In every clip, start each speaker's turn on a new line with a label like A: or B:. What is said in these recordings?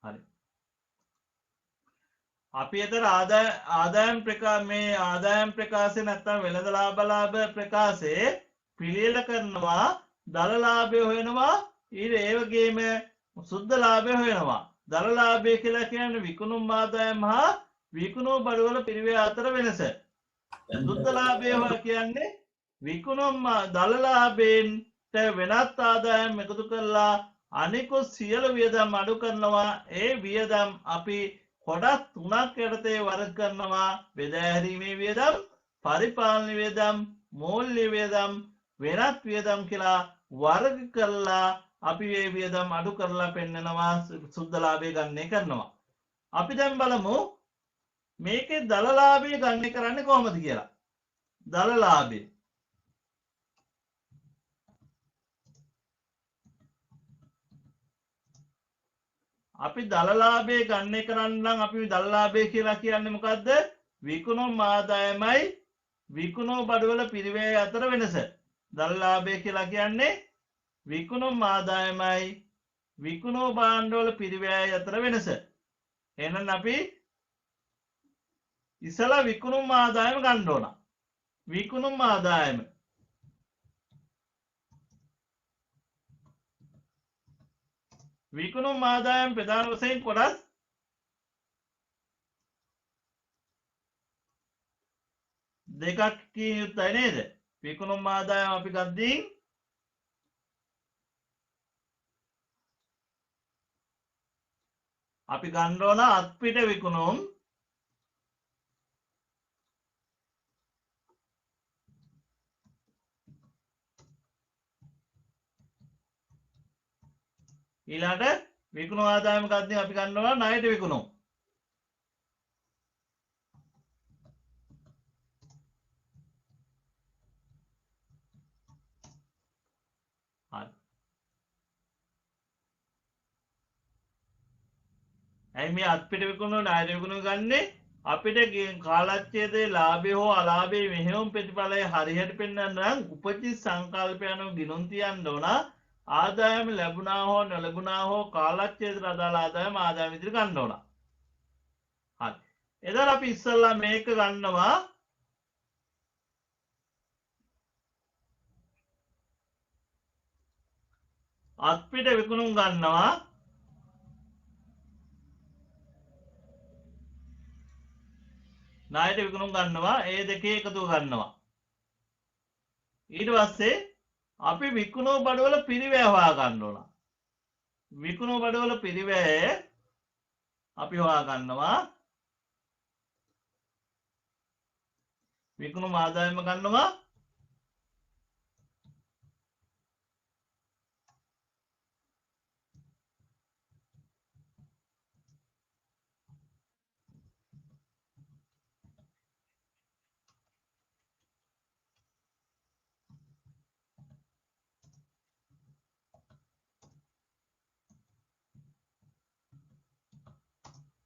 A: හරි. අපි එතන ආදායම් මේ ආදායම් ප්‍රකාශය නැත්තම් වෙළඳ ලාභ ප්‍රකාශයේ පිළියෙල කරනවා දල ලාභය හොයනවා ඊට ඒ වගේම සුද්ධ ලාභය හොයනවා. දල ලාභය කියලා කියන්නේ විකුණුම් ආදායම හා විකුණු බඩුවල පිරිවැය අතර වෙනස. සුද්ධ ලාභය කියන්නේ විකුණුම් දල ලාභයෙන්ට වෙනත් ආදායම් එකතු කරලා අනිකුත් සියලු වියදම් අඩු කරනවා. ඒ වියදම් අපි කොටස් තුනක් යටතේ වර්ග කරනවා. බෙදාහැරීමේ වියදම්, පරිපාලන වියදම්, මූල්‍ය වියදම්, වෙනත් වියදම් කියලා වර්ග කරලා අපි මේ වියදම් අඩු කරලා පෙන්නනවා සුද්ධ ලාභය ගණනය කරනවා. අපි දැන් බලමු මේකේ දල ලාභය ගණනය කරන්නේ කොහොමද කියලා. දල ලාභය අපි දල ලාභය ගණනය කරන්නම් අපි දල ලාභය කියලා කියන්නේ මොකද්ද? විකුණුම් ආදායමයි විකුණු බඩුවල පිරිවැය අතර වෙනස. දල ලාභය කියලා කියන්නේ විකුණුම් ආදායමයි විකුණු භාණ්ඩවල පිරිවැය අතර වෙනස. එහෙනම් අපි ඉස්සලා විකුණුම් ආදායම ගන්න ඕන. විකුණුම් ආදායම විකුණුම් ආදායම් ප්‍රධාන වශයෙන් කොටස් දෙකක් කිය යුත්තයි නේද? විකුණුම් ආදායම අපි ගද්දී අපි ගන්න ඕන අත්පිට විකුණුම් ඊළඟට විකුණු ආදායම ගද්දී අපි ගන්න ඕන ණයට විකුණුම්. හරි. ඇයි මේ අත්පිට විකුණු ණයට විකුණු ගන්නේ? අපිට කාලච්ඡේදයේ ලාභය හෝ අලාභය මෙහෙයුම් ප්‍රතිඵලය හරියට පෙන්වන්න නම් උපජි සංකල්ප යන ගිණුම් තියන්න ඕන. ආදායම ලැබුණා හෝ නොලැබුණා හෝ කාලච්ඡේදයට අදාළ ආදායම විදිහට ගන්න ඕන. හරි. එතන අපි ඉස්සල්ලා මේක ගන්නවා අත්පිට විකුණුම් ගන්නවා ණයට විකුණුම් ගන්නවා ඒ දෙකේ එකතුව ගන්නවා. ඊට පස්සේ අපි විකුණු බඩුවල පිරිවැය හොයා ගන්න ඕන. විකුණු බඩුවල පිරිවැය අපි හොයා ගන්නවා. විකුණු ආදායම ගන්නවා.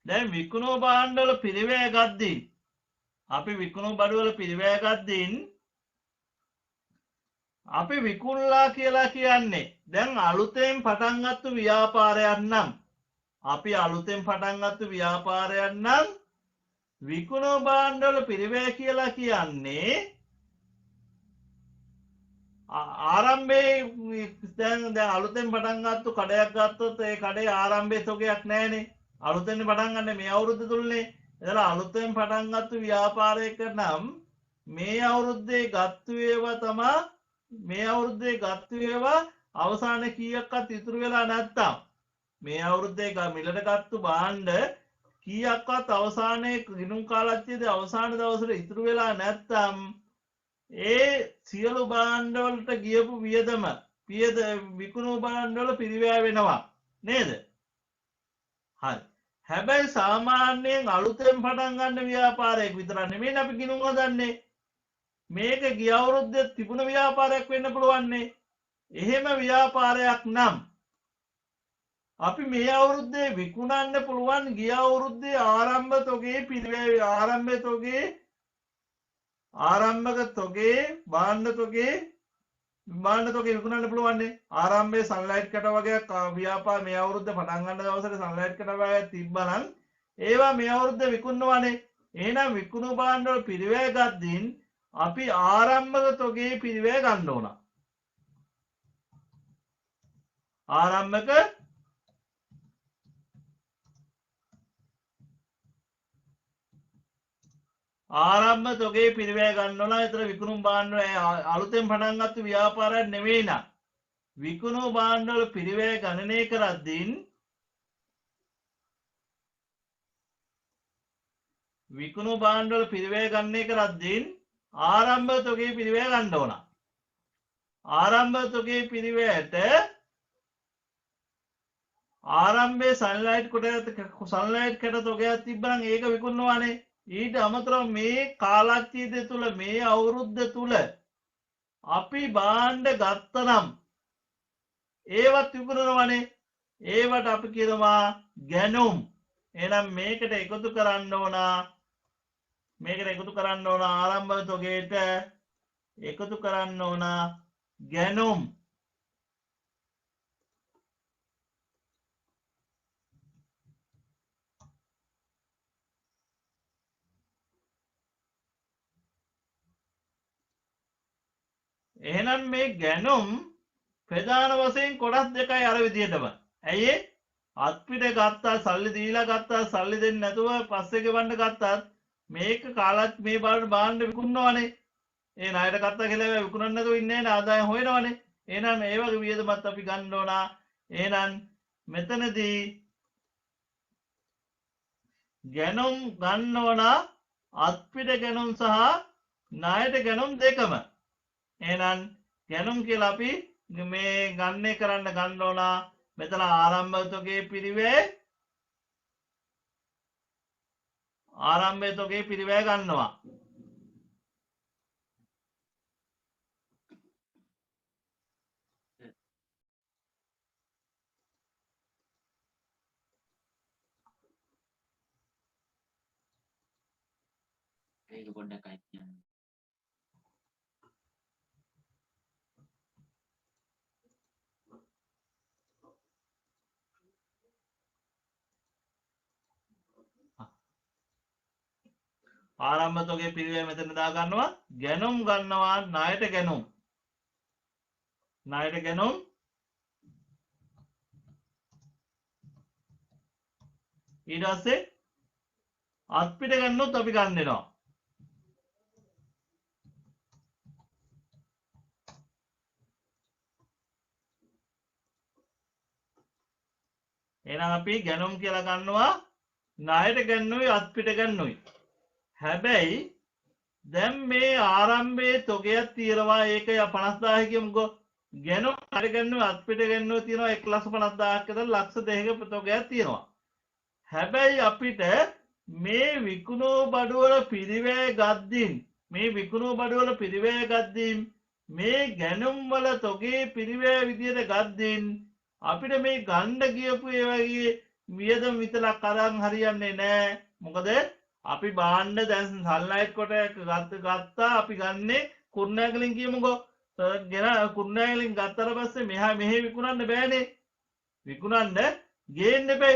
A: දැන් විකුණු භාණ්ඩවල පිරිවැය ගද්දී අපි විකුණු බඩුවල පිරිවැය ගද්දීන් අපි විකුණලා කියලා කියන්නේ දැන් අලුතෙන් පටන් ගත්තු ව්‍යාපාරයක් නම් අපි අලුතෙන් පටන් ගත්තු ව්‍යාපාරයක් නම් විකුණු භාණ්ඩවල පිරිවැය කියලා කියන්නේ ආරම්භයේ දැන් අලුතෙන් පටන් ගත්තු කඩයක් ගත්තොත් ඒ කඩේ ආරම්භයේ තොගයක් නැහැනේ. අලුතෙන් පටන් ගන්න මේ අවුරුද්ද තුලනේ. එතන අලුතෙන් පටන් ගත්තු ව්‍යාපාරයක නම් මේ අවුරුද්දේ ගත්තු ඒවා තමයි මේ අවුරුද්දේ ගත්තු ඒවා අවසානයේ කීයක්වත් ඉතුරු වෙලා නැත්තම් මේ අවුරුද්දේ මිලට ගත්තු භාණ්ඩ කීයක්වත් අවසානයේ ගිණුම් කාලච්ඡේදයේ අවසාන දවසට ඉතුරු වෙලා නැත්තම් ඒ සියලු භාණ්ඩවලට ගියපු වියදම විකුණු භාණ්ඩවල පිරිවැය වෙනවා නේද? හරි. හැබැයි සාමාන්‍යයෙන් අලුතෙන් පටන් ගන්න ව්‍යාපාරයක් විතර නෙමෙයි අපි ගිණුම් හදන්නේ. මේක ගිය අවුරුද්දේ තිබුණ ව්‍යාපාරයක් වෙන්න පුළුවන්නේ. එහෙම ව්‍යාපාරයක් නම් අපි මේ අවුරුද්දේ විකුණන්න පුළුවන් ගිය අවුරුද්දේ ආරම්භ තොගේ පිරිවැය ආරම්භක තොගේ භාණ්ඩ තොගේ භාණ්ඩ තොගේ විකුණන්න පුළුවන් නේ. ආරම්භයේ සන්ලයිට් කැට වගේක් ව්‍යාපාර මේ අවුරුද්ද පටන් ගන්න දවසට සන්ලයිට් කැට වගේක් තිබ්බනම් ඒවා මේ අවුරුද්ද විකුණනවානේ. එහෙනම් විකුණු භාණ්ඩ වල පිරිවැය ගද්දින් අපි ආරම්භක තොගේ පිරිවැය ගන්න ඕන. ආරම්භක ආරම්භ තොගේ පිරිවැය ගන්න ඕන. ඒතර විකුණු භාණ්ඩ අලුතෙන් පටන් ගත්ත ව්‍යාපාරයක් නෙවෙයි නා. විකුණු භාණ්ඩ වල පිරිවැය ගණනය කරද්දී විකුණු භාණ්ඩ වල පිරිවැය ගණනය කරද්දී ආරම්භ තොගේ පිරිවැය ගන්න ඕන. ආරම්භ තොගේ පිරිවැයට ආරම්භයේ සන්ලයිට් කැට තොගයක් තිබ්බනම් ඒක විකුණනවානේ. ඊට අමතරව මේ කාලච්චීදය තුළ මේ අවුරුද්ද තුළ අපි භාණ්ඩ ගත්තනම් ඒවත් විකුණනවානේ. ඒවට අපි කියනවා ගැනුම්. එහෙනම් මේකට එකතු කරන්න ඕන. මේකට එකතු කරන්න ඕන ආරම්භක තොගයට එකතු කරන්න ඕන ගැනුම්. එහෙනම් මේ ගැනුම් ප්‍රධාන වශයෙන් කොටස් දෙකයි අර විදිහටම. ඇයි අත්පිට ගත්තා සල්ලි දීලා ගත්තා සල්ලි දෙන්නේ නැතුව පස්සේ ගෙවන්න ගත්තත් මේක කාලත් මේ බලන්න භාණ්ඩ විකුණනවානේ. ඒ ණයට ගත්තා කියලා විකුණන්න නැතුව ඉන්නේ නැහැ ආදායම් හොයනවානේ. එහෙනම් ඒ වගේ වියදමත් අපි ගන්න ඕන. එහෙනම් මෙතනදී ගැනුම් ගන්න ඕන අත්පිට ගැනුම් සහ ණයට ගැනුම් දෙකම. එහෙනම් ගැනුම් කියලා අපි මේ ගණනය කරන්න ගන්න ඕන. මෙතන ආරම්භක තොගේ පිරිවැය ආරම්භක තොගේ පිරිවැය ගන්නවා.
B: ඒක පොඩ්ඩක් අයින් කියන්න.
A: ආරම්භක තොගේ පිරිවැය මෙතන දා ගන්නවා. ගැනුම් ගන්නවා ණයට ගැනුම්. ණයට ගැනුම් ඊට පස්සේ අත්පිට ගන්නොත් අපි ගන්න දෙනවා. එහෙනම් අපි ගැනුම් කියලා ගන්නවා ණයට ගන්නුයි අත්පිට ගන්නුයි. හැබැයි දැන් මේ ආරම්භයේ තොගයක් තියෙනවා. ඒක 50000 කියමුකෝ. ගැනුම් ණයට ගන්නුයි අත්පිට ගන්නුයි තියෙනවා 150000ක් විතර ලක්ෂ 2ක තොගයක් තියෙනවා. හැබැයි අපිට මේ විකුණු බඩුවල පිරිවැය ගද්දින් මේ ගැනුම් වල තොගේ පිරිවැය විදියට ගද්දින් අපිට මේ ගණ්ඩ ගියපු ඒ වගේ වියදම් විතරක් අරන් හරියන්නේ නැහැ. මොකද අපි භාණ්ඩ දැන් සන්ලයිට් කොට ගත්තා අපි ගන්නේ කුරුණෑගලින් කියමුකෝ. ගෙන කුරුණෑගලින් ගත්තට පස්සේ මෙහෙ විකුණන්න බෑනේ. විකුණන්න ගේන්න එපයි.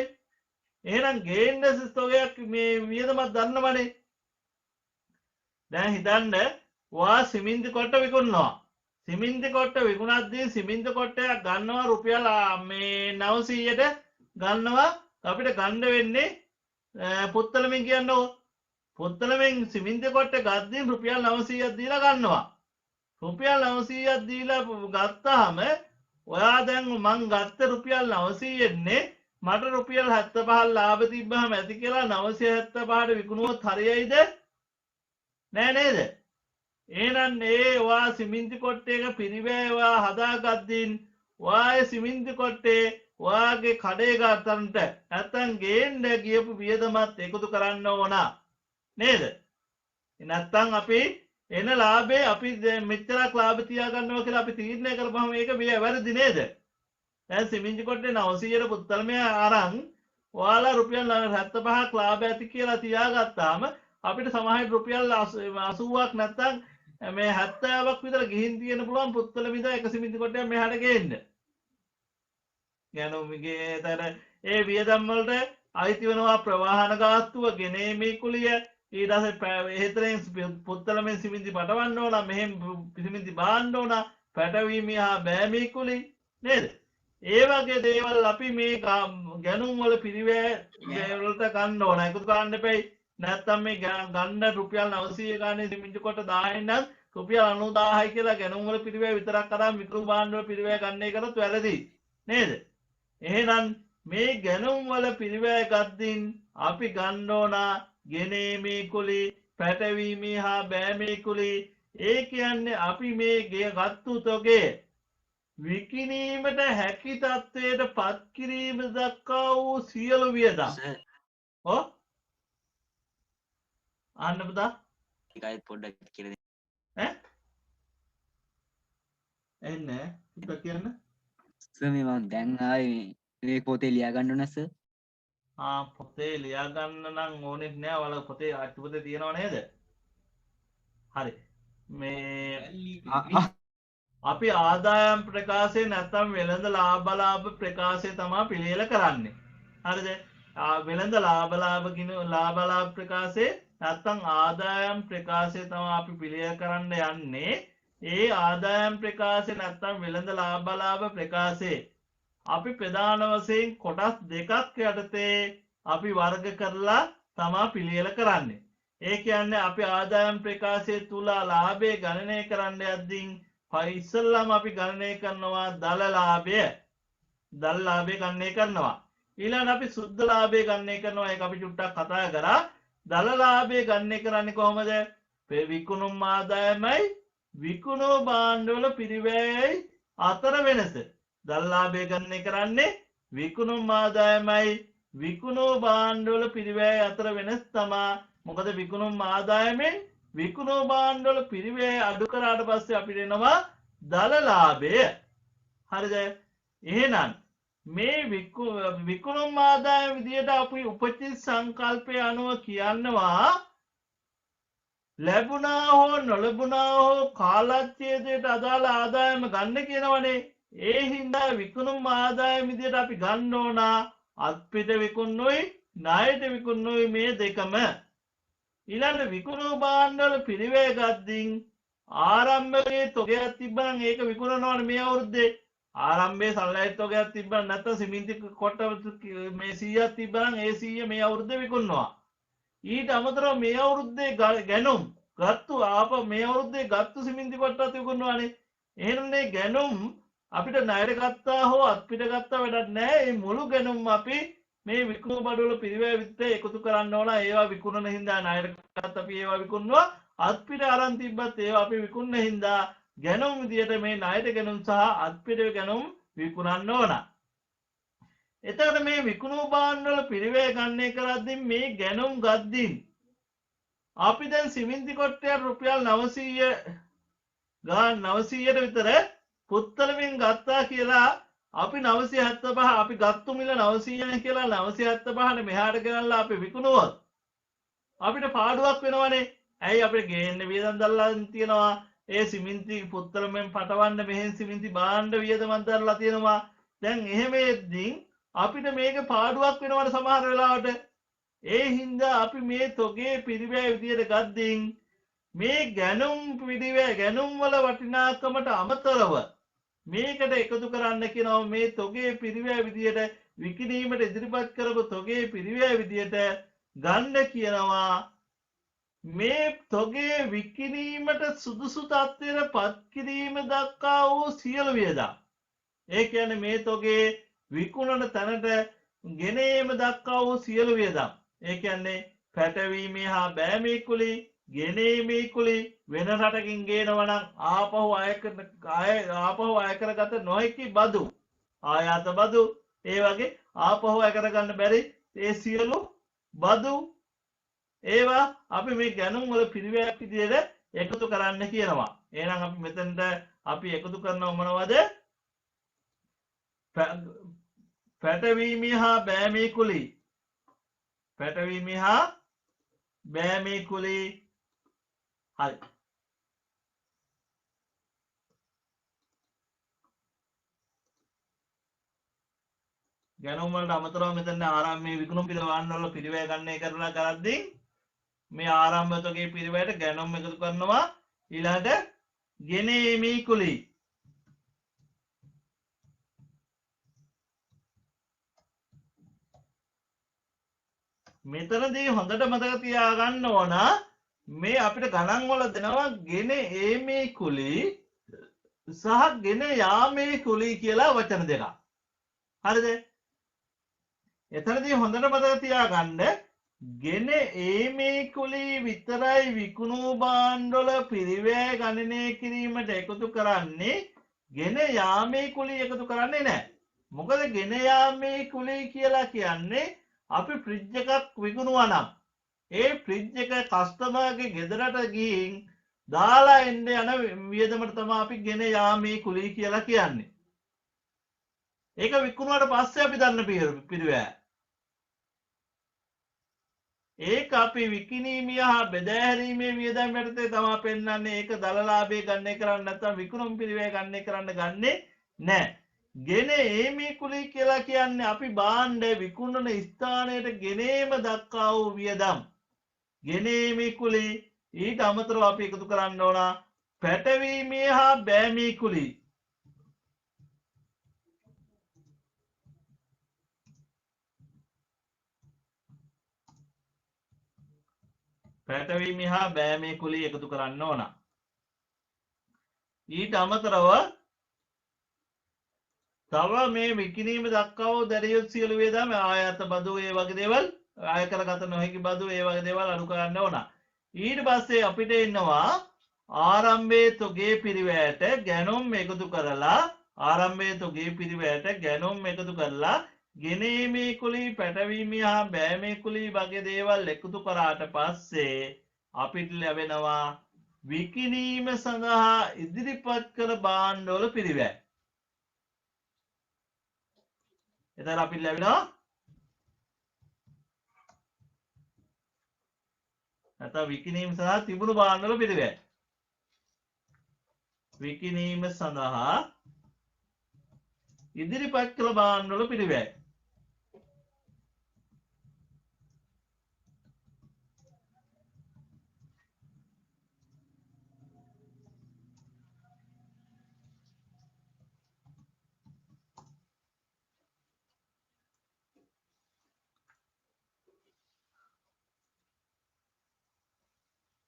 A: එහෙනම් ගේන්න තොගයක් මේ වියදමක් දන්නවනේ. දැන් හිතන්න ඔයා සිමෙන්ති කොට්ට විකුණනවා. සිමෙන්ති කොට්ට විකුණද්දී සිමෙන්ති කොට්ටයක් ගන්නවා රුපියල් මේ 900ට ගන්නවා. අපිට ගන්න වෙන්නේ පුත්තලමින් කියන්නකෝ. පුත්තලමින් සිමෙන්ති කොට්ට ගද්දී රුපියල් 900ක් දීලා ගන්නවා. රුපියල් 900ක් දීලා ගත්තාම ඔයා දැන් මං ගත්ත රුපියල් 900න්නේ මට රුපියල් 75 ලාභ තිබ්බහම ඇති කියලා 975ට විකුණුවොත් හරියයිද? නෑ නේද? එහෙනම් ඒ ඔයා සිමෙන්ති කොට්ටේක පිරිවැය ඔයා හදාගද්දින් ඔයාගේ සිමෙන්ති කොට්ටේ ඔයාගේ කඩේ ගන්නට නැත්තම් ගේන්න ගියපු වියදමත් එකතු කරන්න ඕන නේද? නැත්තම් අපි එන ලාභේ අපි මෙච්චරක් ලාභ තියාගන්නවා කියලා අපි තීරණය කරපුවම ඒක වැරදි නේද? දැන් සිමෙන්ති කොට්ටේ 900ට පුත්තලමේ අරන් ඔයාලා රුපියල් 75ක් ලාභ ඇති කියලා තියාගත්තාම අපිට සමහර රුපියල් 80ක් නැත්තම් මේ 70ක් විතර ගිහින් තියෙන පුළුවන් පුත්තල මිද එක සිමෙන්ති කොටයක් මෙහාට ගේන්න. ගැනුම්ගේ තර ඒ වියදම් වලට අයිති වෙනවා ප්‍රවාහන ගාස්තුව ගෙනීමේ කුලිය ඊට පස්සේ එහෙතරෙන් පුත්තලමෙන් සිමෙන්ති පටවන්න ඕන මෙහෙම සිමෙන්ති බාන්න ඕන පැටවීම හා බෑමී කුලි නේද? ඒ වගේ දේවල් අපි මේ ගැනුම් වල පිරිවැය වලට ගන්න ඕන. ඒකත් ගන්න එපයි. නැත්තම් මේ ගන්න රුපියල් 900 ගානේ සිමෙන්ති කොට 1000 නම් රුපියල් 90000යි කියලා ගැනුම් වල පිරිවැය විතරක් අරන් මිතුරු භාණ්ඩ වල පිරිවැය ගන්න එකටත් වැරදි. නේද? එහෙනම් මේ ගැනුම් වල පිරිවැය ගද්දින් අපි ගන්න ඕන ගෙනීමේ කුලි, පැටවීමේ හා බෑමේ කුලි. ඒ කියන්නේ අපි මේ ගත්තු තොගේ විකිණීමට හැකි තත්ත්වයට පත් කිරීම දක්වා වූ සියලු වියදම්. ඔව් අහන්න පුතා.
B: ඒකයි පොඩ්ඩක් කියලා
A: ඈ එන්නේ පුතා කියන්න.
C: සර් මේ මම දැන් ආවේ මේ පොතේ ලියා ගන්න ඕන සර්.
A: පොතේ ලියා ගන්න නම් ඕනෙත් නෑ. ඔයාලා පොතේ අච්චු පොතේ තියෙනව නේද? හරි. මේ අපි ආදායම් ප්‍රකාශය නැත්තම් වෙළඳ ලාභ ප්‍රකාශය තමයි පිළියෙල කරන්නේ. හරිද? වෙළඳ ලාභ ප්‍රකාශය නැත්තම් ආදායම් ප්‍රකාශය තමයි අපි පිළියෙල කරන්න යන්නේ. ඒ ආදායම් ප්‍රකාශය නැත්තම් වෙළඳ ලාභ ප්‍රකාශය අපි ප්‍රධාන වශයෙන් කොටස් දෙකක් යටතේ අපි වර්ග කරලා තමා පිළියෙල කරන්නේ. ඒ කියන්නේ අපි ආදායම් ප්‍රකාශය තුල ලාභය ගණනය කරන්න යද්දී ඉස්සෙල්ලාම අපි ගණනය කරනවා දල ලාභය. දල ලාභය ගණනය කරනවා. ඊළඟට අපි සුද්ධ ලාභය ගණනය කරනවා. ඒක අපි චුට්ටක් කතා කරා. දල ලාභය ගණනය කරන්නේ කොහොමද? විකුණුම් ආදායමයි විකුණු භාණ්ඩවල පිරිවැයයි අතර වෙනස. දල ලාභය ගණනය කරන්නේ විකුණුම් ආදායමයි විකුණු භාණ්ඩවල පිරිවැය අතර වෙනස් තමා. මොකද විකුණුම් ආදායමෙන් විකුණු භාණ්ඩවල පිරිවැය අඩු කරාට පස්සේ අපිට එනවා දල ලාභය. හරිද? එහෙනම් මේ විකුණුම් ආදායම විදියට අපි උපචිත සංකල්පය අනුව කියනවා ලැබුණා හෝ නොලැබුණා හෝ කාලච්ඡේදයට අදාළ ආදායම ගන්න කියනවනේ. ඒ හින්දා විකුණුම් ආදායම විදියට අපි ගන්න ඕන අත්පිට විකුණුයි ණයට විකුණුයි මේ දෙකම. ඊළඟ විකුණු භාණ්ඩවල පිරිවැය ගද්දී ආරම්භයේ තොගයක් තිබ්බනම් ඒක විකුණනවනේ මේ අවුරුද්දේ. ආරම්භයේ සල්ලයිට් තොගයක් තිබ්බනම් නැත්නම් සිමෙන්ති කොට මේ 100ක් තිබ්බනම් ඒ 100 මේ අවුරුද්දේ විකුණනවා. ඊට අමතරව මේ අවුරුද්දේ ගැනුම් ගත්තු මේ අවුරුද්දේ ගත්තු සිමෙන්ති කොටත් විකුණනවානේ. එහෙනම් මේ ගැනුම් අපිට ණයට ගත්තා හෝ අත්පිට ගත්තා වැඩක් නැහැ. මේ මුළු ගැනුම් අපි මේ විකුණු බඩවල පිරිවැය විත්තේ එකතු කරන්න ඕන. ඒවා විකුණන හින්දා ණයට ගත්ත අපි ඒවා විකුණනවා. අත්පිට අරන් තිබ්බත් ඒවා අපි විකුණන හින්දා ගැනුම් විදියට මේ ණයට ගැනුම් සහ අත්පිට ගැනුම් විකුණන්න ඕන. එතකොට මේ විකුණු භාණ්ඩවල පිරිවැය ගණනය කරද්දී මේ ගැනුම් ගද්දී අපි දැන් සිමෙන්ති කොට්ටයක් රුපියල් 900ට විතර පුත්තලමින් ගත්තා කියලා අපි 975 අපි ගත්තු මිල 900යි කියලා 975ට මෙහාට ගෙනල්ලා අපි විකුණුවොත් අපිට පාඩුවක් වෙනවනේ. ඇයි අපිට ගේන්න වියදම් දරලා තියෙනවා. ඒ සිමෙන්ති පුත්තලමෙන් පටවන්න මෙහෙන් සිමෙන්ති භාණ්ඩ වියදමක් දරලා තියෙනවා. දැන් එහෙම එද්දී අපිට මේක පාඩුවක් වෙනවනේ සමහර වෙලාවට. ඒ හින්දා අපි මේ තොගේ පිරිවැය විදියට ගද්දී මේ ගැනුම් පිරිවැය ගැනුම් වල වටිනාකමට අමතරව මේකට එකතු කරන්න කියනවා මේ තොගේ පිරිවැය විදියට විකිණීමට ඉදිරිපත් කරපු තොගේ පිරිවැය විදියට ගන්න කියනවා මේ තොගේ විකිණීමට සුදුසු තත්ත්වයට පත් කිරීම දක්වා වූ සියලු වියදම්. ඒ කියන්නේ මේ තොගේ විකුණන තැනට ගෙනීම දක්වා වූ සියලු වියදම්. ඒ කියන්නේ පැටවීමේ හා බෑමේ කුලි ගෙනීමේ කුලි වෙන රටකින් ගේනවා නම් ආපහු අය කරගත නොහැකි බදු ආයාත බදු ඒ වගේ ආපහු අය කරගන්න බැරි ඒ සියලු බදු ඒවා අපි මේ ගැනුම් වල පිරිවැයක් විදියට එකතු කරන්න කියනවා. එහෙනම් අපි මෙතනට අපි එකතු කරනව මොනවද? පැටවීමේ හා බෑමේ කුලි පැටවීමේ හා බෑමේ කුලි. හරි. ගැනුම් වලට අමතරව මෙතන ආරම්භ මේ විකුණුම් පිළිවෙල වල පිරිවැය ගණනය කරලා කරද්දී මේ ආරම්භ තොගේ පිරිවැයට ගැනුම් එකතු කරනවා ඊළඟට ගෙනීමේ කුලී මෙතනදී හොඳට මතක තියාගන්න ඕන මේ අපිට ගණන් වල දෙනවා ගෙන ඒමේ කුලී සහ ගෙන යාමේ කුලී කියලා වචන දෙකක්. හරිද? එතනදී හොඳට මතක තියාගන්න ගෙන ඒමේ කුලී විතරයි විකුණු භාණ්ඩ වල පිරිවැය ගණනය කිරීමට එකතු කරන්නේ ගෙන යාමේ කුලී එකතු කරන්නේ නැහැ. මොකද ගෙන යාමේ කුලී කියලා කියන්නේ අපි ෆ්‍රිජ් එකක් විකුණුවා නම් ඒ ෆ්‍රිජ් එක කස්ටමර්ගේ ගෙදරට ගිහින් දාලා එන්න යන වියදමට තමයි අපි ගෙන යාමේ කුලී කියලා කියන්නේ. ඒක විකුණුවාට පස්සේ අපි දන්න පිරිවැය. ඒක අපි විකිණීමේ හා බෙදාහැරීමේ වියදම් යටතේ තමයි පෙන්වන්නේ. ඒක දලලාභය ගණනය කරන්නේ නැත්නම් විකුණුම් පිරිවැය ගණනය කරන්න ගන්නෙ නැහැ. ගෙන ඒමේ කුලී කියලා කියන්නේ අපි භාණ්ඩ විකුණන ස්ථානයට ගෙනීම දක්වා වූ වියදම්. ගෙන ඒමේ කුලී ඊට අමතරව අපි එකතු කරන්න ඕන පැටවීමේ හා බෑමේ කුලී. පැටවීමේ හා බෑමේ කුලී එකතු කරන්න ඕන. ඊට අමතරව තව මේ විකිණීම දක්වා වූ දැරිය සියලු වියදම් ආයත බදු ඒ වගේ දේවල් ආයකරගත නොහැකි බදු ඒ වගේ දේවල් අඩු කරන්න ඕන. ඊට පස්සේ අපිට ඉන්නවා ආරම්භයේ තොගේ පිරිවැයට ගැනුම් එකතු කරලා ආරම්භයේ තොගේ පිරිවැයට ගැනුම් එකතු කරලා ගෙනීමේ කුලී පැටවීමේ හා බෑමේ කුලී වගේ දේවල් එකතු කරාට පස්සේ අපිට ලැබෙනවා විකිණීම සඳහා ඉදිරිපත් කළ භාණ්ඩවල පිරිවැය. එතන අපිට ලැබෙනවා නැත්නම් විකිණීම සඳහා තිබුණු භාණ්ඩවල පිරිවැය. විකිණීම සඳහා ඉදිරිපත් කළ භාණ්ඩවල පිරිවැය.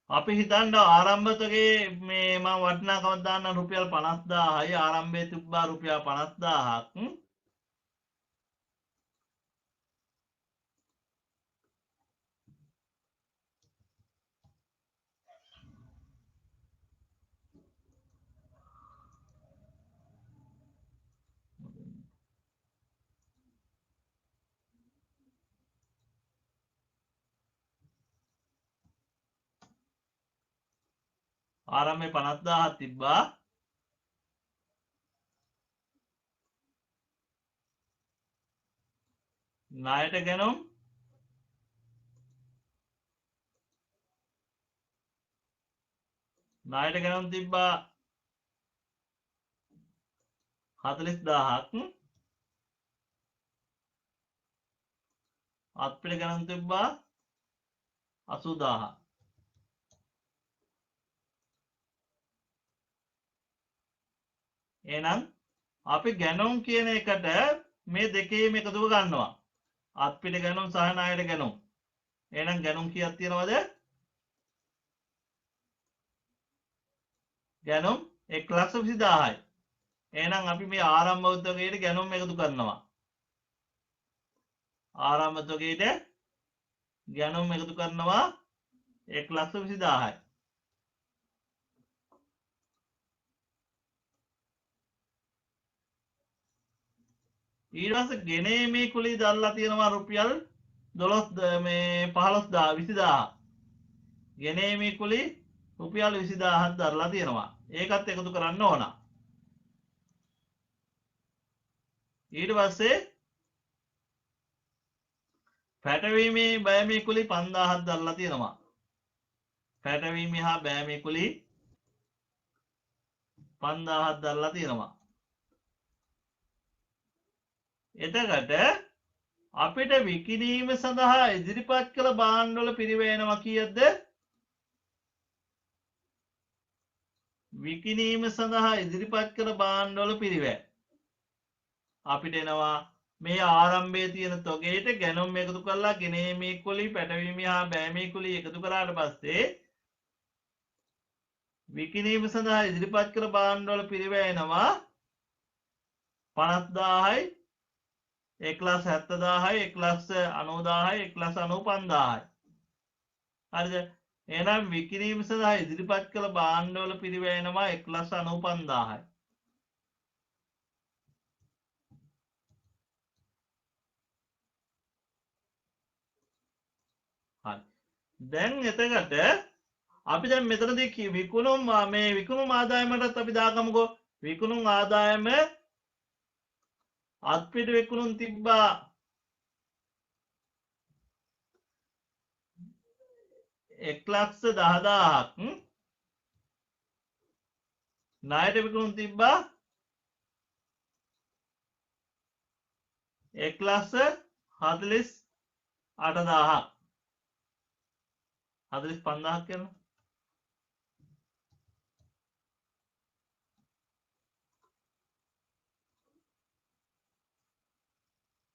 A: අපි හිතන්න ආරම්භතගේ මේ මම වටිනාකමක් දාන්න රුපියල් 50000යි ආරම්භයේ තිබ්බා රුපියල් 50000ක් ආරම්භයේ 50000ක් තිබ්බා ණයට ගැනුම් තිබ්බා 40000ක් අත්පිට ගැනුම් තිබ්බා 80000ක්. එහෙනම් අපි ගැනුම් කියන එකට මේ දෙකේම එකතුව ගන්නවා. අත්පිට ගැනුම් සහ ණයට ගැනුම්. එහෙනම් ගැනුම් කීයක් තියෙනවද? ගැනුම් 1,20,000යි. එහෙනම් අපි මේ ආරම්භ උද්දෝගයට ගැනුම් එකතු කරනවා. ආරම්භ උද්දෝගයට ගැනුම් එකතු කරනවා 1,20,000යි. ඊට පස්සේ ගෙනීමේ කුලී දරලා තියෙනවා රුපියල් 20000 ගෙනීමේ කුලී රුපියල් 20000ක් දරලා තියෙනවා. ඒකත් එකතු කරන්න ඕන. ඊට පස්සේ පැටවීමේ බෑමේ කුලී 5000ක් දරලා තියෙනවා. පැටවීමේ හා බෑමේ කුලී 5000ක් දරලා තියෙනවා. එතකොට අපිට විකිණීම සඳහා ඉදිරිපත් කළ භාණ්ඩවල පිරිවැයනවා කීයද? විකිණීම සඳහා ඉදිරිපත් කළ භාණ්ඩවල පිරිවැය අපිට එනවා මේ ආරම්භයේ තියෙන තොගයට ගැනුම් එකතු කරලා ගෙනීමේ කුලී පැටවීම හා බෑමේ කුලී එකතු කරාට පස්සේ විකිණීම සඳහා ඉදිරිපත් කළ භාණ්ඩවල පිරිවැයනවා 50000යි 1,70,000යි 1,90,000යි 1,95,000යි. හරිද? එහෙනම් විකිණීම සඳහා ඉදිරිපත් කළ භාණ්ඩවල පිරිවැයනවා 1,95,000යි. හරි. දැන් එතකොට අපි දැන් මෙතනදී විකුණුම් මේ විකුණුම් ආදායමටත් අපි දාගමුකෝ. විකුණුම් ආදායම අත්පිට විකුණුම් තිබ්බා 1,10,000ක් ණයට විකුණුම් තිබ්බා 1,48,000ක් 45,000ක් කියනවා.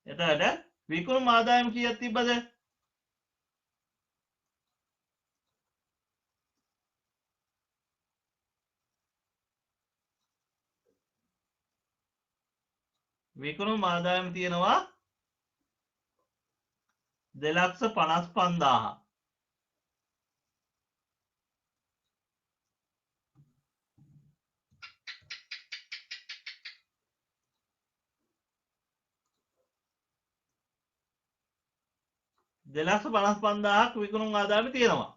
A: එතකොට විකුණුම් ආදායම කීයක් තිබ්බද? විකුණුම් ආදායම තියෙනවා 2,55,000. දෙලක්ෂ 55,000ක් විකුණුම් ආදායම තියෙනවා.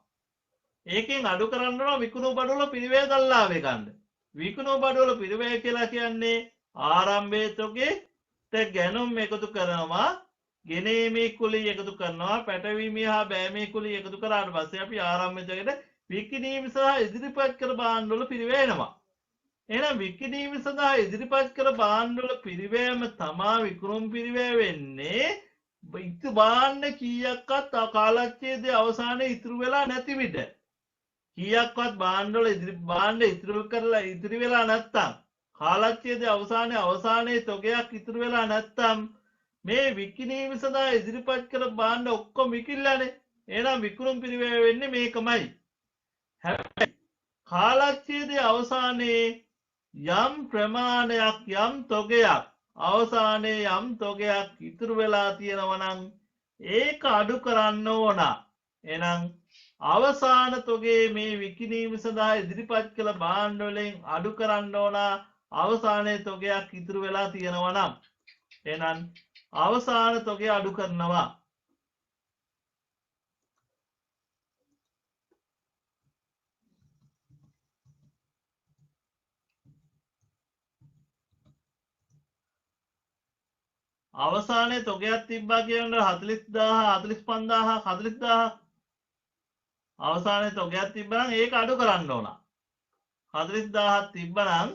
A: ඒකෙන් අඩු කරන්න ඕන විකුණු බඩුවල පිරිවැය ගල්ලාවේ ගන්න. විකුණු බඩුවල පිරිවැය කියලා කියන්නේ ආරම්භයේ තොගේට ගැනුම් එකතු කරනවා, ගෙනීමේ කුලී එකතු කරනවා, පැටවීමේ හා බෑමේ කුලී එකතු කරාට පස්සේ අපි ආරම්භයේ තොගේට විකිණීම සඳහා ඉදිරිපත් කර භාණ්ඩවල පිරිවැයනවා. එහෙනම් විකිණීම සඳහා ඉදිරිපත් කර භාණ්ඩවල පිරිවැයම තමා විකුණුම් පිරිවැය වෙන්නේ. ඉතු භාණ්ඩ කීයක්වත් කාලච්ඡේදයේ අවසානයේ ඉතුරු වෙලා නැති විට කීයක්වත් භාණ්ඩවල භාණ්ඩ ඉතුරු කරලා ඉතිරි වෙලා නැත්තම් කාලච්ඡේදයේ අවසානයේ තොගයක් ඉතුරු වෙලා නැත්තම් මේ විකිණීම සඳහා ඉදිරිපත් කර භාණ්ඩ ඔක්කොම විකිණලානේ. එහෙනම් විකුණුම් පිරිවැය වෙන්නේ මේකමයි. හැබැයි කාලච්ඡේදයේ අවසානයේ යම් ප්‍රමාණයක් යම් තොගයක් අවසානයේ යම් තොගයක් ඉතුරු වෙලා තියෙනවා නම් ඒක අඩු කරන්න ඕන. එහෙනම් අවසාන තොගේ මේ විකිණීම සඳහා ඉදිරිපත් කළ භාණ්ඩ වලින් අඩු කරන්න ඕන අවසානයේ තොගයක් ඉතුරු වෙලා තියෙනවා නම්. එහෙනම් අවසාන තොගය අඩු කරනවා. අවසානයේ තොගයක් තිබ්බා කියනකොට 40,000 45,000 40,000 අවසානයේ තොගයක් තිබ්බනම් ඒක අඩු කරන්න ඕන. 40,000ක් තිබ්බනම්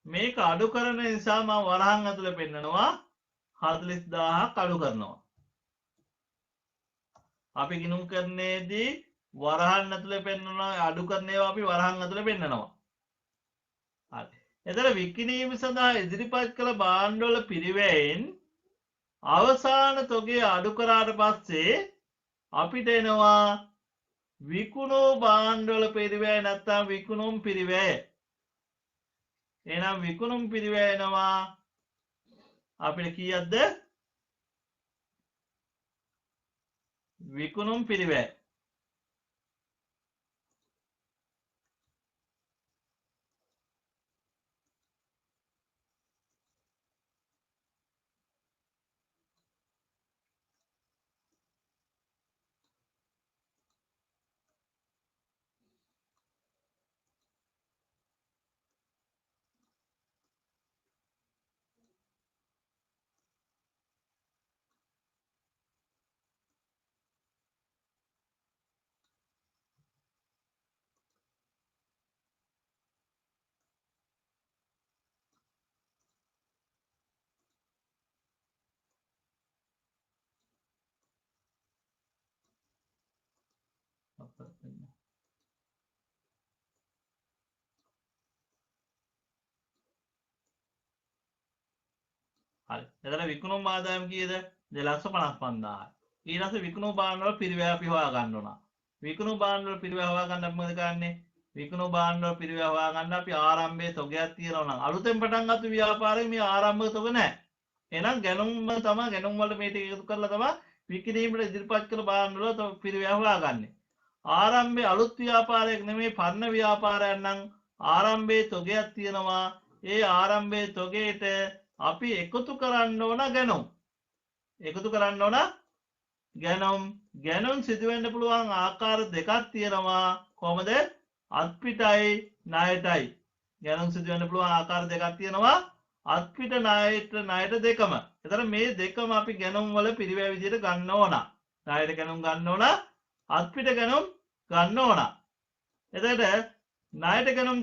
A: මේක අඩු කරන නිසා මම වරහන් ඇතුලේ පෙන්නනවා 40,000ක් අඩු කරනවා. අපි ගිණුම් කරන්නේදී වරහන් ඇතුලේ පෙන්නනවා අඩු කරන ඒවා අපි වරහන් ඇතුලේ පෙන්නනවා. හරි. එතන විකිණීම සඳහා ඉදිරිපත් කළ භාණ්ඩවල පිරිවැයෙන් අවසාන තොගේ අඩු කරාට පස්සේ අපිට එනවා විකුණු භාණ්ඩවල පිරිවැය නැත්නම් විකුණුම් පිරිවැය. එහෙනම් විකුණුම් පිරිවැය එනවා අපිට කීයක්ද? විකුණුම් පිරිවැය හරි. එතන විකුණුම් ආදායම කීයද? 2,55,000. ඊට පස්සේ විකුණුම් භාණ්ඩ වල පිරිවැය අපි හොයා ගන්න ඕන. විකුණුම් භාණ්ඩ වල පිරිවැය හොයා ගන්න අපි මොකද කරන්නේ? විකුණුම් භාණ්ඩ වල පිරිවැය හොයා ගන්න අපි ආරම්භයේ තොගයක් තියෙනවා නම් අලුතෙන් පටන් ගත්ත ව්‍යාපාරයේ මේ ආරම්භක තොග නැහැ. එහෙනම් ගැනුම් තමයි ගැනුම් වලට මේ ටික එකතු කරලා තමයි විකිණීමට ඉදිරිපත් කළ භාණ්ඩ වල පිරිවැය හොයාගන්නේ. ආරම්භයේ අලුත් ව්‍යාපාරයක් නෙමෙයි පරණ ව්‍යාපාරයක් නම් ආරම්භයේ තොගයක් තියෙනවා. ඒ ආරම්භයේ තොගේට අපි එකතු කරන්න ඕන ගැනුම්. එකතු කරන්න ඕන ගැනුම් සිදුවෙන්න පුළුවන් ආකාර දෙකක් තියෙනවා. කොහොමද? අත්පිටයි ණයටයි. ගැනුම් සිදුවෙන්න පුළුවන් ආකාර දෙකක් තියෙනවා. අත්පිට ණයට දෙකම. එතන මේ දෙකම අපි ගැනුම් වල පිරිවැය විදිහට ගන්න ඕන. ණයට ගැනුම් ගන්න ඕන. අත්පිට ගැනුම් ගන්න ඕන. එතකොට ණයට ගැනුම්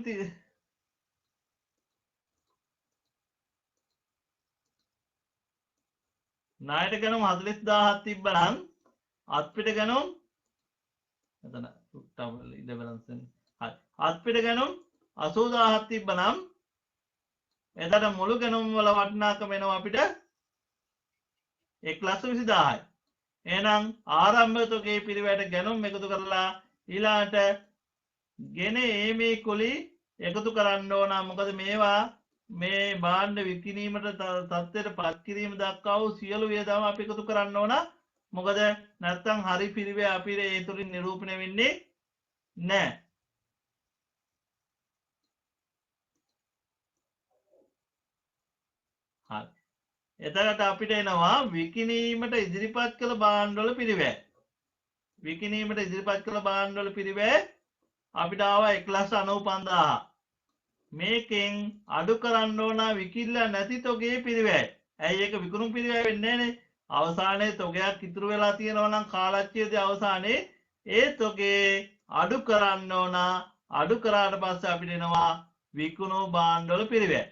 A: ණයට ගැනුම් 40000ක් තිබ්බනම් අත්පිට ගැනුම් එතන ටවල් ඉඩ බැලන්ස් වෙන. හරි. අත්පිට ගැනුම් 80000ක් තිබ්බනම් එතන මුළු ගැනුම් වල වටිනාකම එනවා අපිට 1,20,000යි. එහෙනම් ආරම්භ තොගේ පිරිවැයට ගැනුම් එකතු කරලා ඊළාට ගෙන ඒමේ කුලි එකතු කරන්න ඕන. මොකද මේවා මේ භාණ්ඩ විකිණීමට තත්ත්වයට පත් කිරීම දක්වා වූ සියලු වියදම් අපි එකතු කරන්න ඕන. මොකද නැත්තම් හරි පිරිවැය අපිට ඒ තුලින් නිරූපණය වෙන්නේ නැහැ. හරි. එතකොට අපිට එනවා විකිණීමට ඉදිරිපත් කළ භාණ්ඩ වල පිරිවැය. විකිණීමට ඉදිරිපත් කළ භාණ්ඩ වල පිරිවැය අපිට ආවා 1,95,000. මේකෙන් අඩු කරන්න ඕන විකිල්ලා නැති තොගේ පිරිවැය. ඇයි ඒක විකුණුම් පිරිවැය වෙන්නේ නැනේ? අවසානයේ තොගයක් ඉතුරු වෙලා තියෙනවා නම් කාලච්ඡේදයේ අවසානයේ ඒ තොගේ අඩු කරන්න ඕන. අඩු කරාට පස්සේ අපිට එනවා විකුණු භාණ්ඩ වල පිරිවැය.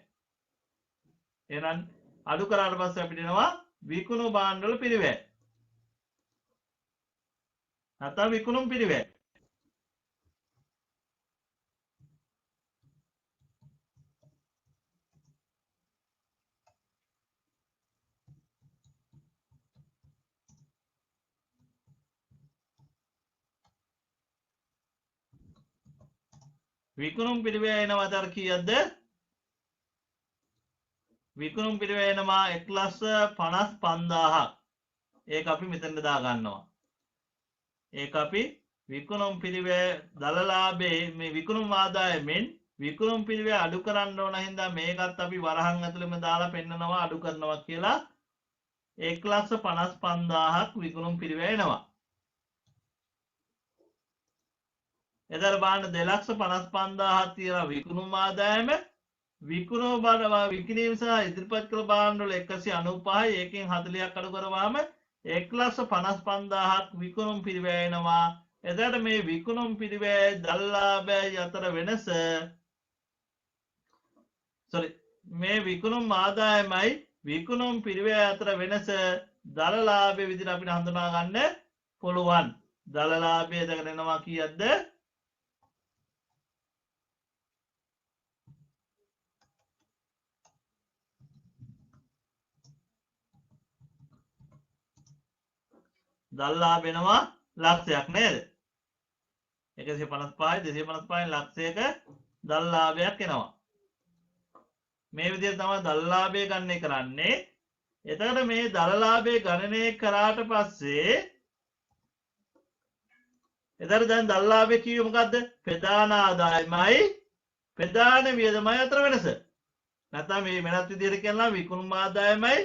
A: එහෙනම් අඩු කරාට පස්සේ අපිට එනවා විකුණු භාණ්ඩ වල පිරිවැය. නැත්නම් විකුණුම් පිරිවැය. විකුණුම් පිරිවැය එනවා අතර කීයක්ද? විකුණුම් පිරිවැය එනවා 1,55,000ක්. ඒක අපි මෙතනට දා ගන්නවා. ඒක අපි විකුණුම් පිරිවැය දලලාභේ මේ විකුණුම් ආදායමෙන් විකුණුම් පිරිවැය අඩු කරන්න ඕන හින්දා මේකත් අපි වරහන් ඇතුළෙම දාලා පෙන්නනවා අඩු කරනවා කියලා 1,55,000ක් විකුණුම් පිරිවැය එනවා. එතන බලන්න 2,55,000ක් තියෙන විකුණුම් ආදායම විකුණුම් බඩ විකිණීම සහ ඉදිරිපත් කළ භාණ්ඩ වල 195යි. ඒකෙන් 40ක් අඩු කරවාම 1,55,000ක් විකුණුම් පිරිවැය එනවා. එතකොට මේ විකුණුම් පිරිවැය දල්ලාභය අතර වෙනස මේ විකුණුම් ආදායමයි විකුණුම් පිරිවැය අතර වෙනස දලලාභය විදිහට අපිට හඳුනා ගන්න පුළුවන්. දලලාභය එතකොට එනවා කීයක්ද? දල්ලාභ වෙනවා ලක්ෂයක් නේද? 155යි 255යි ලක්ෂයක දල්ලාභයක් එනවා. මේ විදිහට තමයි දල්ලාභය ගණනය කරන්නේ. එතකොට මේ දල්ලාභය ගණනය කරාට පස්සේ එතකොට දැන් දල්ලාභය කිව්වේ මොකද්ද? ප්‍රධාන ආදායමයි ප්‍රධාන වියදමයි අතර වෙනස. නැත්නම් මේ වෙනත් විදිහට කියනවා විකුණුම් ආදායමයි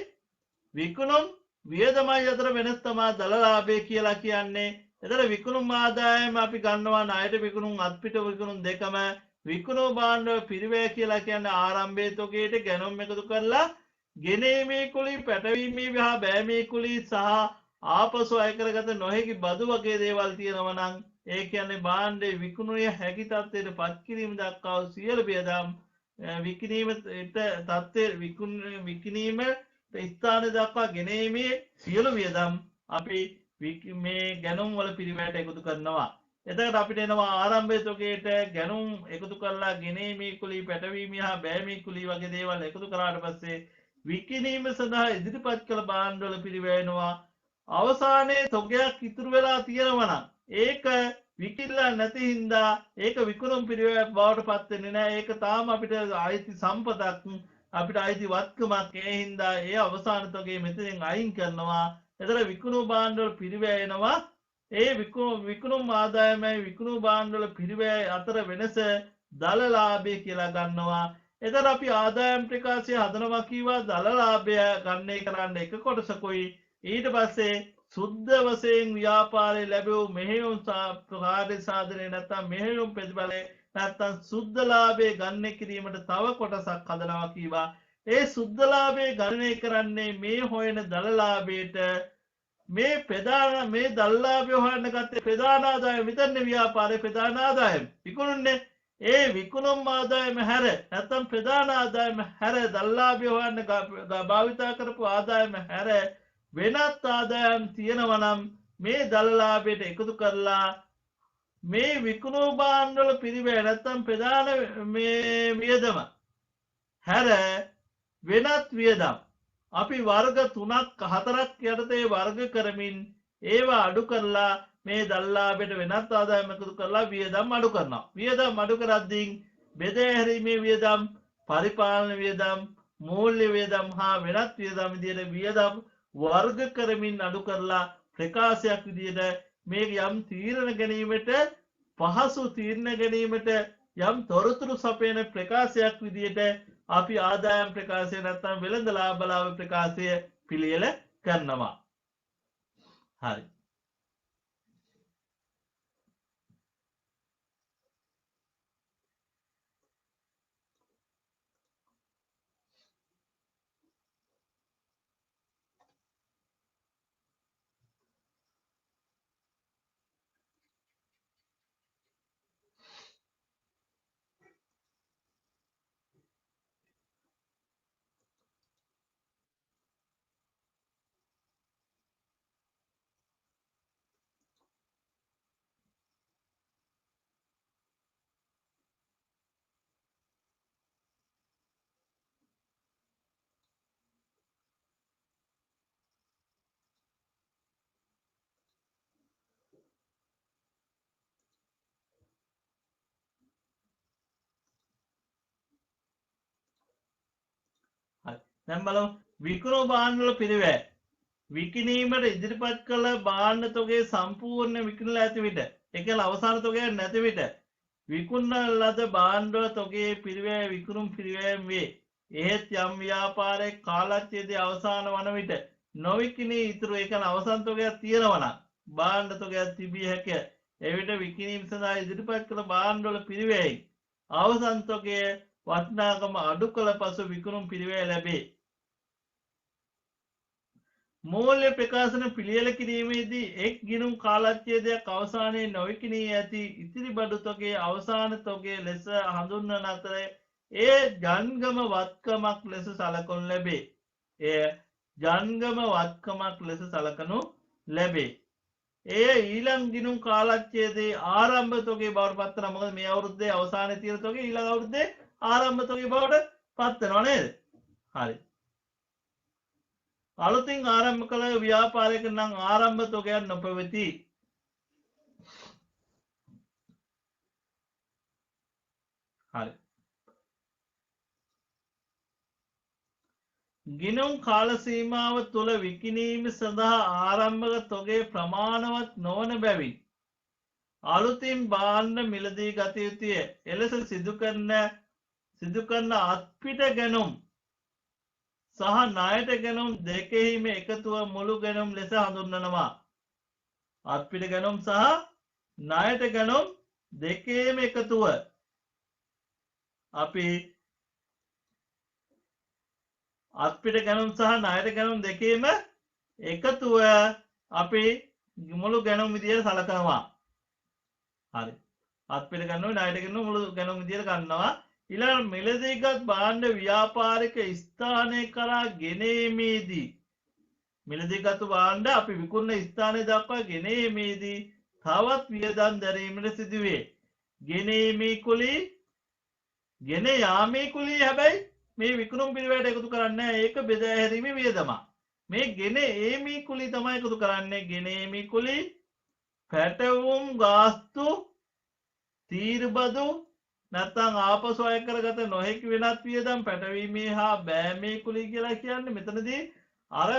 A: විකුණුම් වියදමයි අතර වෙනස තමයි දලලාභය කියලා කියන්නේ. එතකොට විකුණුම් ආදායම අපි ගන්නවා ණයට විකුණුම් අත්පිට විකුණුම් දෙකම. විකුණුම් භාණ්ඩ පිරිවැය කියලා කියන්නේ ආරම්භයේ තොගයට ගැනුම් එකතු කරලා ගෙනීමේ කුලි පැටවීමේ වහ බෑමේ කුලි සහ ආපසු අය කරගත නොහැකි බදු වගේ දේවල් තියෙනවා නම් ඒ කියන්නේ භාණ්ඩේ විකුණුවේ හැකි තත්ත්වයට පත් කිරීම දක්වා වූ සියලු වියදම් විකිණීමට තත්ත්වයේ විකිණීම ස්ථාන දක්වා ගෙනීමේ සියලු වියදම් අපි මේ ගැනුම් වල පිරිවැයට එකතු කරනවා. එතකට අපිට එනවා ආරම්භය තොගේට ගැනුම් එකතු කරලා ගෙනීමේ කුලී පැටවීම හා බෑමී කුලී වගේ දේවල් එකතු කරාට පස්සේ විකිනීම සඳහා ඉදිරිපත් කළ බාණ්ඩවල පිරිවැයෙනවා අවසානයේ තොගයක් ඉතුරු වෙලා තියෙනවනම් ඒක විකිල්ලා නැති හින්දා ඒක විකුණුම් පිරිවැයක් බවට පත්වෙන්නේ නෑ ඒක තාම අපිට අයිති සම්පතක් අපිට අයිති වත්කමක් ඒ හින්දා ඒ අවසාන තොගේ මෙතනින් අයින් කරනවා එතර විකුණු බාණ්ඩවල පිරිවැයෙනවා ඒ විකුණුම් ආදායමයි විකුණු බාණ්ඩවල පිරිවැය අතර වෙනස දලලාභය කියලා ගන්නවා එතර අපි ආදායම් ප්‍රකාශය හදනවා කීවා දලලාභය ගන්නේ කරන්න එක කොටසකුයි ඊට පස්සේ සුද්ධ වසයෙන් ව්‍යාපාරය ලැබවූ මෙහෙයුම් ප්‍රකාරය සාධනය නැත්තම් මෙහෙයුම් ප්‍රතිබලය නැත්තන් සුද්ධලාභය ගන්න කිරීමට තව කොටසක් හදනවා කීවා ඒ සුද්ධලාභය ගණනය කරන්නේ මේ හොයන දලලාභයට මේ ප්‍රධාන මේ දල්ලාභය හොයන්න ගත්තේ ප්‍රධානාදාය විතරන්නේ ව්‍යාපාරය ප්‍රධානාදායම් විකුණුන්නේ ඒ විකුණුම් ආදායම හැර නැත්තම් ප්‍රධානාදායම හැර දල්ලාභය හොයන්න භාවිතා කරපු ආදායම හැර වෙනත් ආදායම් තියෙනවනම් මේ දලලාභයට එකතු කරලා මේ විකුණු බාණ්ඩවල පිරිවැය නැත්තම් ප්‍රධාන වියදම හැර වෙනත් වියදම් අපි වර්ග 3ක් 4ක් යටතේ වර්ග කරමින් ඒවා අඩු කරලා මේ දල්ලාභයට වෙනත් ආදායම් එකතු කරලා වියදම් අඩු කරනවා වියදම් අඩු කරද්දී බෙදා හැරීමේ වියදම් පරිපාලන වියදම් මූල්‍ය වියදම් හා වෙනත් වියදම් විදියට වියදම් වර්ග කරමින් අඩු කරලා ප්‍රකාශයක් විදියට මේ යම් තීරණ ගැනීමට පහසු තීරණ ගැනීමට යම් තොරතුරු සපයන ප්‍රකාශයක් විදියට අපි ආදායම් ප්‍රකාශය නැත්තම් වෙළඳ ලාභ ප්‍රකාශය පිළියෙල කරනවා. හරි. දැන් බලමු විකුණු බාණ්ඩවල පිරිවැය විකිණීමට ඉදිරිපත් කළ බාණ්ඩ තොගේ සම්පූර්ණ විකිණලා ඇති විට ඒ කියන්නේ අවසාන තොගයක් නැති විට විකුණන ලද බාණ්ඩවල තොගේ පිරිවැය විකුණුම් පිරිවැයම වේ. එහෙත් යම් ව්‍යාපාරයක කාලච්ඡේදයේ අවසාන වන විට නොවිකිණී ඉතුරු ඒ කියන්නේ අවසාන තොගයක් තියෙනවා නම් බාණ්ඩ තොගයක් තිබිය හැකිය. එවිට විකිණීම සඳහා ඉදිරිපත් කළ බාණ්ඩවල පිරිවැයයි අවසාන තොගයේ වටිනාකම අඩු කළ පසු විකුණුම් පිරිවැය ලැබේ. මූල්‍ය ප්‍රකාශන පිළියෙල කිරීමේදී එක් ගිණුම් කාලච්ඡේදයක් අවසානයේ නොවිකිණී ඇති ඉතිරි බඩු තොගේ අවසාන තොගේ ලෙස හඳුන්වන අතර ඒ ජංගම වත්කමක් ලෙස සලකනු ලැබේ. එය ජංගම වත්කමක් ලෙස සලකනු ලැබේ. එය ඊළඟ ගිණුම් කාලච්ඡේදයේ ආරම්භ තොගේ බවට පත් වෙනවා. මොකද මේ අවුරුද්දේ අවසානයේ තියෙන තොගේ ඊළඟ අවුරුද්දේ ආරම්භ තොගේ බවට පත් වෙනවා නේද? හරි. අලුතින් ආරම්භ කළ ව්‍යාපාරයක නම් ආරම්භ තොගයක් නොපැවති. හරි. ගිණුම් කාල සීමාව තුළ විකිණීම සඳහා ආරම්භක තොගේ ප්‍රමාණවත් නොවන බැවින් අලුතින් භාණ්ඩ මිලදී ගත යුතුය. එලෙස සිදු කරන අත්පිට ගැනුම් සහ ණයට ගැනුම් දෙකෙහිම එකතුව මුළු ගැනුම් ලෙස හඳුන්වනවා. අත්පිට ගැනුම් සහ ණයට ගැනුම් දෙකේම එකතුව අපි අත්පිට ගැනුම් සහ ණයට ගැනුම් දෙකේම එකතුව අපි මුළු ගැනුම් විදියට සලකනවා. හරි. අත්පිට ගැනුම් ණයට ගැනුම් මුළු ගැනුම් විදියට ගන්නවා. ඊළඟ මිලදීගත් භාණ්ඩ ව්‍යාපාරික ස්ථානය කරා ගෙනීමේදී මිලදීගත් භාණ්ඩ අපි විකුණන ස්ථානය දක්වා ගෙනීමේදී තවත් වියදම් දැරීමට සිදුවේ. ගෙනීමේ කුලී ගෙන යාමේ කුලී හැබැයි මේ විකුණුම් පිරිවැයට එකතු කරන්න ඒක බෙදා හැරීමේ වියදම. මේ ගෙන ඒමී කුලී තමයි එකතු කරන්නේ ගෙනීමේ කුලී පැටවුම් ගාස්තු තීරබදු නැත්තං ආපසු අය කරගත නොහැකි වෙනත් වියදම් පැටවීමේ හා බෑමේ කුලී කියලා කියන්න මෙතනදී අර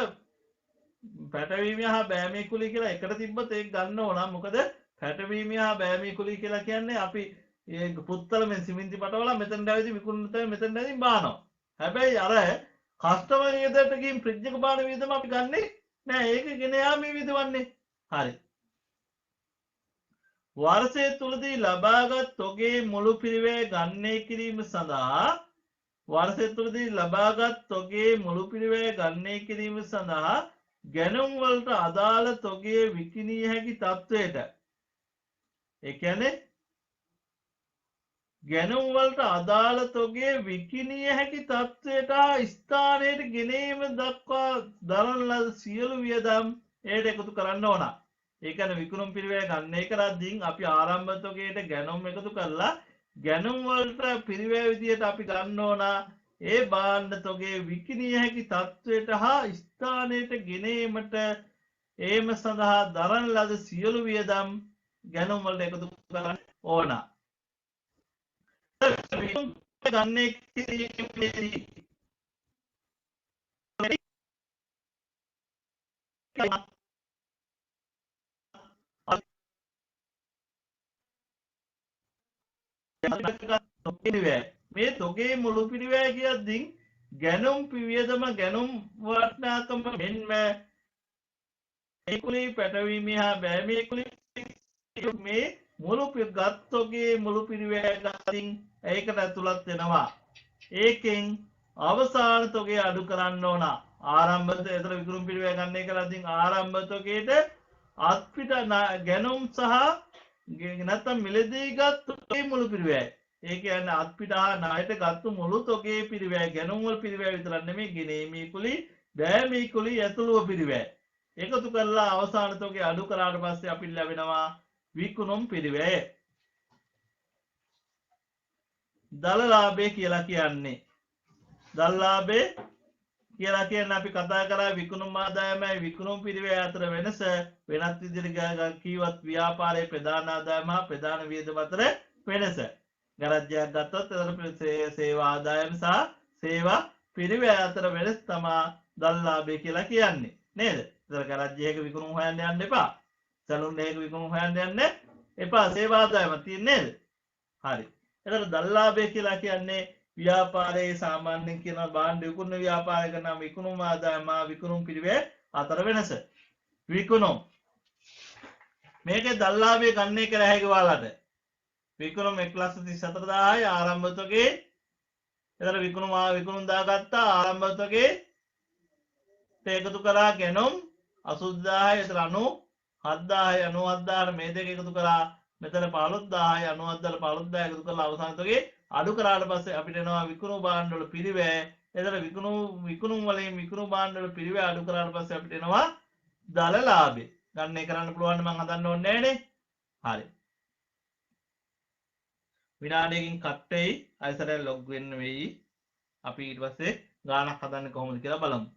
A: පැටවීම හා බෑමේ කුලි කියලා එකට තිබ්බත් ඒ ගන්න ඕනම් මොකද පැටවීම හා බෑමේ කුලි කියලා කියන්නේ අපි ඒ පුත්තල මෙන් සිමින්ති පටවල මෙතන ඇවිත් විකුණුන තැන මෙතන ඇවිත් බානවා. හැබැයි අර කස්ටමර් වියදමට ගිහින් ෆ්‍රිජ් එක බාන වියදම අපි ගන්නෙ නෑ ඒක ගෙන යාමේ වියදමන්නේ. හරි. වර්ෂය තුලදී ලබාගත් තොගේ මුළු පිරිවැය ගණනය කිරීම සඳහා වර්ෂය තුලදී ලබාගත් තොගේ මුළු පිරිවැය ගණනය කිරීම සඳහා ගැනුම් වලට අදාළ තොගේ විකිණිය හැකි තත්ත්වයට ඒ කියන්නේ ගැනුම් වලට අදාළ තොගේ විකිණිය හැකි තත්ත්වයට ස්ථානයට ගෙනීම දක්වා දරන ලද සියලු වියදම් එයට එකතු කරන්න ඕන. ඒ කියන්නේ විකුණුම් පිරිවැය ගණනය කරද්දී අපි ආරම්භ තොගයට ගැනුම් එකතු කරලා ගැනුම් වලට පිරිවැය විදියට අපි ගන්න ඕන ඒ භාණ්ඩ තොගේ විකිණිය හැකි තත්ත්වයට හා ස්ථානයට ගෙනීමට ඒම සඳහා දරන ලද සියලු වියදම් ගැනුම් වලට එකතු කරන්න ඕන. ගන්නේ කිරීමේදී මේ තොගේ මුළු පිරිවැය කියද්දී ගැනුම් පිවියදම ගැනුම් වටිනාකම මෙන්ම ඒ කුලී පැටවීම හා බෑමේ කුලී මේ මුළු ගත් තොගේ මුළු පිරිවැය ගතින් ඒකට ඇතුළත් වෙනවා. ඒකෙන් අවසාන තොගේ අඩු කරන්න ඕන. ආරම්භ එතන විකුණුම් පිරිවැය ගන්න කරද්දී ආරම්භ තොගේට අත්පිට ගැනුම් සහ නැත්තම් මිලදී ගත් තොගේ මුළු පිරිවැය. ඒ කියන්නේ අත්පිට හා ණයට ගත්තු මුළු තොගේ පිරිවැය ගැනුම් වල පිරිවැය විතරක් නෙමෙයි ගෙනීමේ කුලී බෑමේ කුලී ඇතුළුව පිරිවැය. එකතු කරලා අවසාන තොගේ අඩු කරාට පස්සේ අපිට ලැබෙනවා විකුණුම් පිරිවැය. දල ලාභය කියලා කියන්නේ දල ලාභය කියලා කියන්නේ අපි කතා කරා විකුණුම් ආදායමයි විකුණුම් පිරිවැය අතර වෙනස වෙනත් විදිහට කීවත් ව්‍යාපාරයේ ප්‍රධාන ආදායම හා ප්‍රධාන වියදම අතර වෙනස. ගරජ්‍යයක් ගත්තොත් එතන සේවා ආදායම සහ සේවා පිරිවැය අතර වෙනස තමයි දල ලාභය කියලා කියන්නේ. නේද? ඒතර ගරජ්‍යයක විකුණුම් හොයන්න යන්න එපා. සැලුන් එකක විකුණුම් හොයන්න යන්න එපා. සේවා ආදායම තියෙන්නේ නේද? හරි. එතන දල ලාභය කියලා කියන්නේ ව්‍යාපාරයේ සාමාන්‍යයෙන් කියන භාණ්ඩ විකුණන ව්‍යාපාරයක නම් විකුණුම් ආදායම විකුණුම් පිරිවැය අතර වෙනස. විකුණුම් මේකේ දල ලාභය ගන්න එක රැහැක ඔයාලට. විකුණුම් 1,34,000යි ආරම්භ තොගේ. එතන විකුණුම් දාගත්තා ආරම්භ තොගේ එකතු කරා ගැනුම් 80000යි එතන 97000යි 97000 මේ දෙක එකතු කරා මෙතන 15000යි 97000 15000 එකතු කරලා අවසාන තොගේ අඩු කරාට පස්සේ අපිට එනවා විකුණු භාණ්ඩ වල පිරිවැය. එතන විකුණුම් වලින් විකුණු භාණ්ඩ වල පිරිවැය අඩු කරාට පස්සේ අපිට එනවා දල ලාභය. ගණනය කරන්න පුළුවන් මම හදන්න ඕනේ නෑනේ. හරි. විනාඩියකින් කට් වෙයි. අයිසරෙන් ලොග් වෙන්න වෙයි. අපි ඊට පස්සේ ගානක් හදන්නේ කොහොමද කියලා බලමු.